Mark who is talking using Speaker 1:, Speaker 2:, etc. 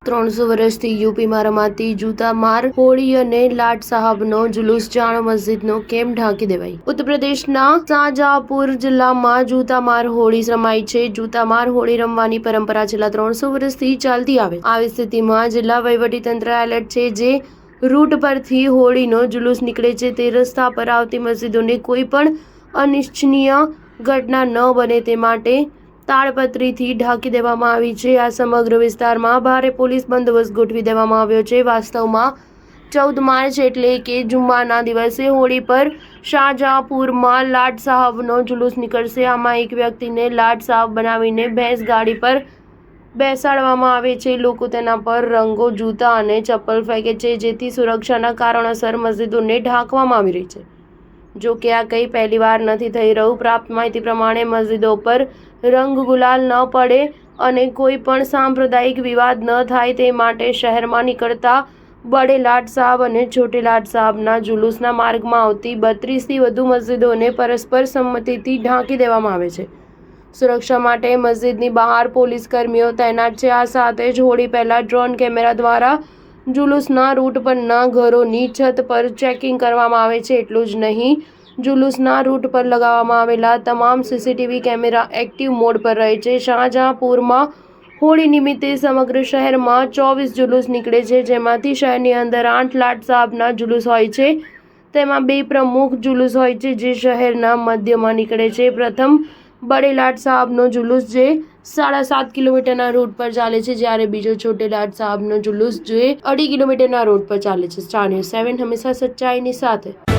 Speaker 1: 300 વર્ષથી યુપીમાં રમાતી જૂતામાર હોળી અને લાટ સાહબનો જુલુસ જાણો મસ્જિદનો કેમ ઢાંકી દેવાઈ। ઉત્તર પ્રદેશના શાહજહાંપુર જિલ્લામાં જૂતામાર હોળી રમાય છે। જૂતામાર હોળી રમવાની પરંપરા છેલ્લા 300 વર્ષથી ચાલતી આવે છે। આવી સ્થિતિમાં જિલ્લા વહીવટીતંત્ર એલર્ટ છે। જે રૂટ પરથી હોળીનો જુલુસ નીકળે છે તે રસ્તા પર આવતી મસ્જિદોને કોઈ પણ અનિચ્છનીય ઘટના ન બને તે માટે તાડપત્રીથી ઢાંકી દેવામાં આવી છે। આ સમગ્ર વિસ્તારમાં ભારે પોલીસ બંદોબસ્ત ગોઠવી દેવામાં આવ્યો છે। વાસ્તવમાં 14 માર્ચ એટલે કે જુમ્માના દિવસે હોળી પર શાહજહાંપુરમાં લાટ સાહબનો જુલુસ નીકળશે। આમાં એક વ્યક્તિને લાટ સાહબ બનાવીને ભેંસ ગાડી પર બેસાડવામાં આવે છે। લોકો તેના પર રંગો, જૂતા અને ચપ્પલ ફેંકે છે, જેથી સુરક્ષાના કારણોસર મસ્જિદોને ઢાંકવામાં આવી રહી છે। જો કે આ કંઈ પહેલીવાર નથી થઈ રહ્યું। પ્રાપ્ત માહિતી પ્રમાણે મસ્જિદો પર રંગ ગુલાલ ન પડે અને કોઈ પણ સાંપ્રદાયિક વિવાદ ન થાય તે માટે શહેરમાં નીકળતા બડે લાટ સાહબ અને છોટે લાટ સાહબના જુલુસના માર્ગમાં આવતી 32થી વધુ મસ્જિદોને પરસ્પર સંમતિથી ઢાંકી દેવામાં આવે છે। સુરક્ષા માટે મસ્જિદની બહાર પોલીસ કર્મીઓ તૈનાત છે। આ સાથે જ હોળી પહેલા ડ્રોન કેમેરા દ્વારા જુલુસના રૂટ પરના ઘરોની છત પર ચેકિંગ કરવામાં આવે છે। એટલું જ નહીં, જુલુસના રૂટ પર લગાવવામાં આવેલા તમામ સીસીટીવી કેમેરા એક્ટિવ મોડ પર રહે છે। શાહજહાંપુરમાં હોળી નિમિત્તે સમગ્ર શહેરમાં 24 જુલુસ નીકળે છે, જેમાંથી શહેરની અંદર 8 લાટ સાહબના જુલુસ હોય છે। તેમાં 2 પ્રમુખ જુલુસ હોય છે જે શહેરના મધ્યમાં નીકળે છે। પ્રથમ બડે લાટ સાહબનો જુલુસ જે 7.5 કિલોમીટરના રૂટ પર ચાલે છે, જ્યારે બીજો છોટે લાટ સાહબનો જુલુસ જે 2.5 કિલોમીટરના રૂટ પર ચાલે છે। સ્ટાર ન્યૂઝ 7 હંમેશા સચ્ચાઈની સાથે।